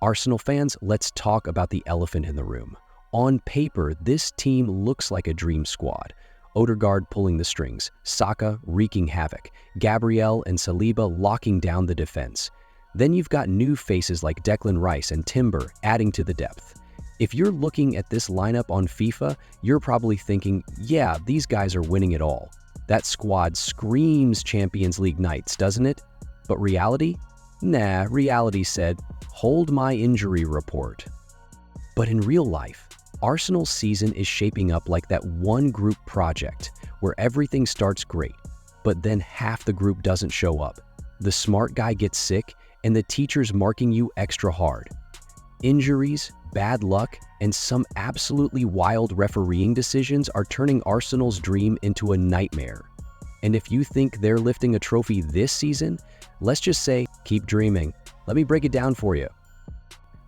Arsenal fans, let's talk about the elephant in the room. On paper, this team looks like a dream squad. Odegaard pulling the strings, Saka wreaking havoc, Gabriel and Saliba locking down the defense. Then you've got new faces like Declan Rice and Timber adding to the depth. If you're looking at this lineup on FIFA, you're probably thinking, yeah, these guys are winning it all. That squad screams Champions League nights, doesn't it? But reality? Nah, reality said, hold my injury report. But in real life, Arsenal's season is shaping up like that one group project where everything starts great, but then half the group doesn't show up. The smart guy gets sick, and the teacher's marking you extra hard. Injuries, bad luck, and some absolutely wild refereeing decisions are turning Arsenal's dream into a nightmare. And if you think they're lifting a trophy this season, let's just say, keep dreaming. Let me break it down for you.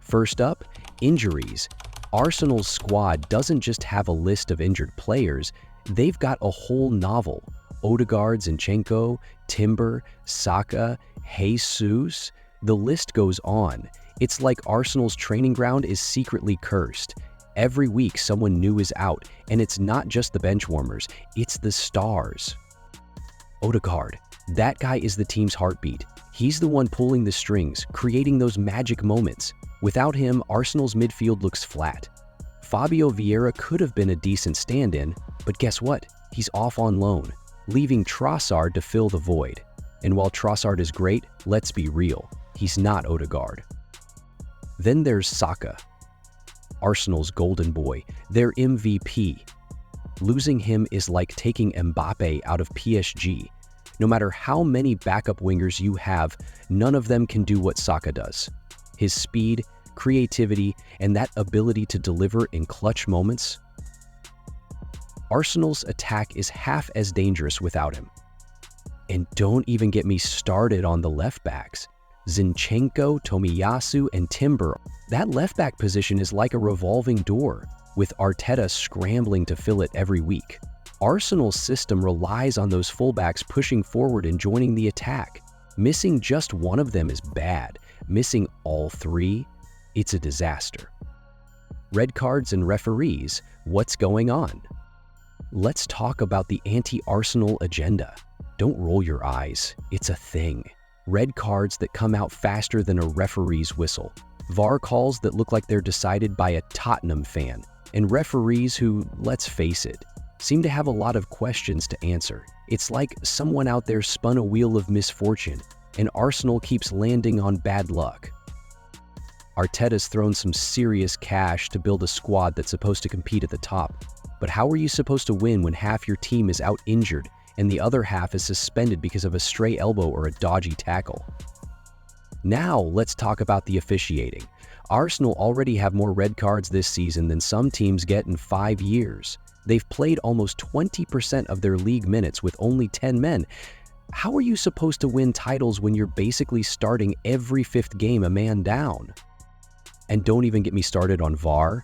First up, injuries. Arsenal's squad doesn't just have a list of injured players, they've got a whole novel. Odegaard, Zinchenko, Timber, Saka, Jesus, the list goes on. It's like Arsenal's training ground is secretly cursed. Every week someone new is out, and it's not just the bench warmers, it's the stars. Odegaard, that guy is the team's heartbeat. He's the one pulling the strings, creating those magic moments. Without him, Arsenal's midfield looks flat. Fabio Vieira could have been a decent stand-in, but guess what? He's off on loan, leaving Trossard to fill the void. And while Trossard is great, let's be real, he's not Odegaard. Then there's Saka, Arsenal's golden boy, their MVP. Losing him is like taking Mbappe out of PSG. No matter how many backup wingers you have, none of them can do what Saka does. His speed, creativity, and that ability to deliver in clutch moments. Arsenal's attack is half as dangerous without him. And don't even get me started on the left backs. Zinchenko, Tomiyasu, and Timber. That left back position is like a revolving door, with Arteta scrambling to fill it every week. Arsenal's system relies on those fullbacks pushing forward and joining the attack. Missing just one of them is bad. Missing all three, it's a disaster. Red cards and referees, what's going on? Let's talk about the anti-Arsenal agenda. Don't roll your eyes, it's a thing. Red cards that come out faster than a referee's whistle. VAR calls that look like they're decided by a Tottenham fan. And referees who, let's face it, seem to have a lot of questions to answer. It's like someone out there spun a wheel of misfortune, and Arsenal keeps landing on bad luck. Arteta's thrown some serious cash to build a squad that's supposed to compete at the top. But how are you supposed to win when half your team is out injured and the other half is suspended because of a stray elbow or a dodgy tackle? Now let's talk about the officiating. Arsenal already have more red cards this season than some teams get in 5 years. They've played almost 20% of their league minutes with only 10 men. How are you supposed to win titles when you're basically starting every fifth game a man down? And don't even get me started on VAR.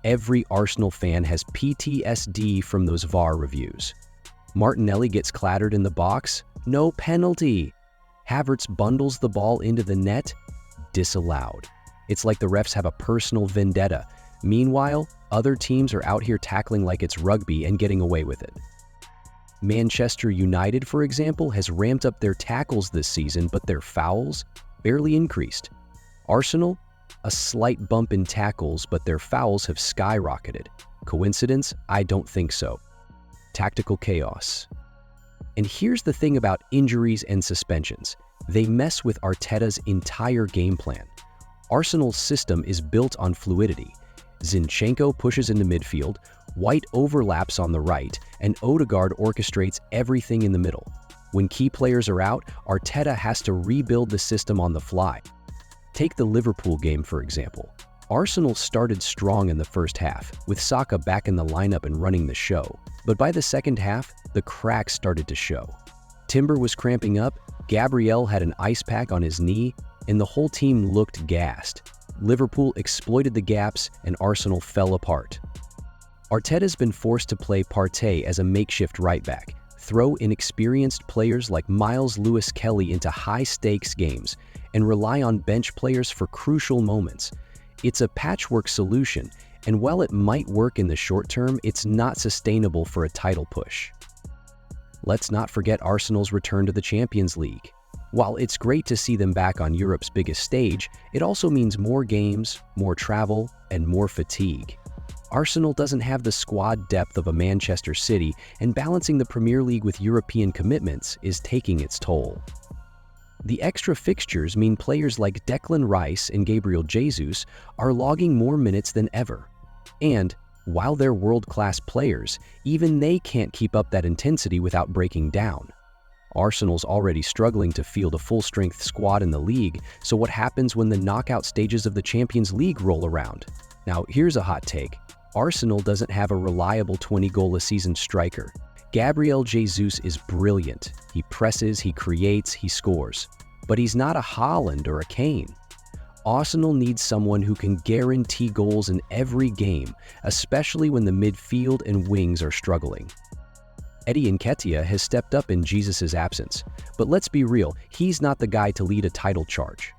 Every Arsenal fan has PTSD from those VAR reviews. Martinelli gets clattered in the box, no penalty. Havertz bundles the ball into the net, disallowed. It's like the refs have a personal vendetta. Meanwhile, other teams are out here tackling like it's rugby and getting away with it. Manchester United, for example, has ramped up their tackles this season, but their fouls barely increased. Arsenal, a slight bump in tackles, but their fouls have skyrocketed. Coincidence? I don't think so. Tactical chaos. And here's the thing about injuries and suspensions. They mess with Arteta's entire game plan. Arsenal's system is built on fluidity. Zinchenko pushes into midfield, White overlaps on the right, and Odegaard orchestrates everything in the middle. When key players are out, Arteta has to rebuild the system on the fly. Take the Liverpool game, for example. Arsenal started strong in the first half, with Saka back in the lineup and running the show. But by the second half, the cracks started to show. Timber was cramping up, Gabriel had an ice pack on his knee, and the whole team looked gassed. Liverpool exploited the gaps, and Arsenal fell apart. Arteta's been forced to play Partey as a makeshift right-back, throw inexperienced players like Miles Lewis-Kelly into high-stakes games, and rely on bench players for crucial moments. It's a patchwork solution, and while it might work in the short term, it's not sustainable for a title push. Let's not forget Arsenal's return to the Champions League. While it's great to see them back on Europe's biggest stage, it also means more games, more travel, and more fatigue. Arsenal doesn't have the squad depth of a Manchester City, and balancing the Premier League with European commitments is taking its toll. The extra fixtures mean players like Declan Rice and Gabriel Jesus are logging more minutes than ever. And, while they're world-class players, even they can't keep up that intensity without breaking down. Arsenal's already struggling to field a full-strength squad in the league, so what happens when the knockout stages of the Champions League roll around? Now, here's a hot take. Arsenal doesn't have a reliable 20-goal-a-season striker. Gabriel Jesus is brilliant. He presses, he creates, he scores. But he's not a Haaland or a Kane. Arsenal needs someone who can guarantee goals in every game, especially when the midfield and wings are struggling. Eddie Nketiah has stepped up in Jesus' absence, but let's be real, he's not the guy to lead a title charge.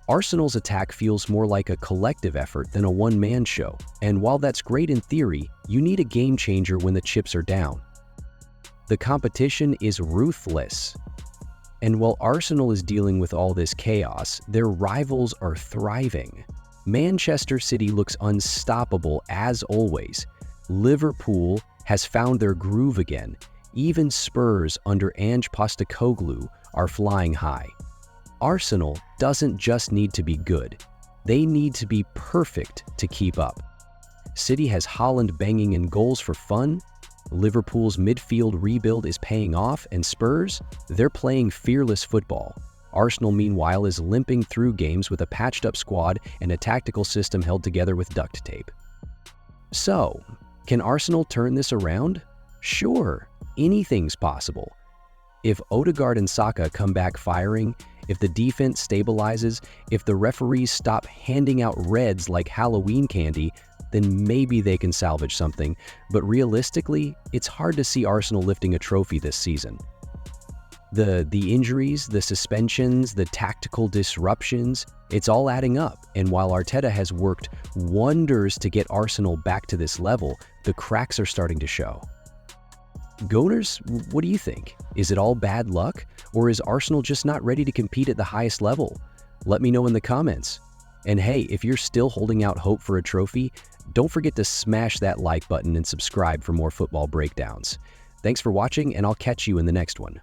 Arsenal's attack feels more like a collective effort than a one-man show, and while that's great in theory, you need a game changer when the chips are down. The competition is ruthless. And while Arsenal is dealing with all this chaos, their rivals are thriving. Manchester City looks unstoppable as always. Liverpool has found their groove again. Even Spurs under Ange Postecoglou are flying high. Arsenal doesn't just need to be good. They need to be perfect to keep up. City has Haaland banging in goals for fun. Liverpool's midfield rebuild is paying off, and Spurs, they're playing fearless football. Arsenal, meanwhile, is limping through games with a patched-up squad and a tactical system held together with duct tape. So, can Arsenal turn this around? Sure, anything's possible. If Odegaard and Saka come back firing, if the defense stabilizes, if the referees stop handing out reds like Halloween candy, then maybe they can salvage something. But realistically, it's hard to see Arsenal lifting a trophy this season. The injuries, the suspensions, the tactical disruptions, it's all adding up. And while Arteta has worked wonders to get Arsenal back to this level, the cracks are starting to show. Goners, what do you think? Is it all bad luck? Or is Arsenal just not ready to compete at the highest level? Let me know in the comments. And hey, if you're still holding out hope for a trophy, don't forget to smash that like button and subscribe for more football breakdowns. Thanks for watching, and I'll catch you in the next one.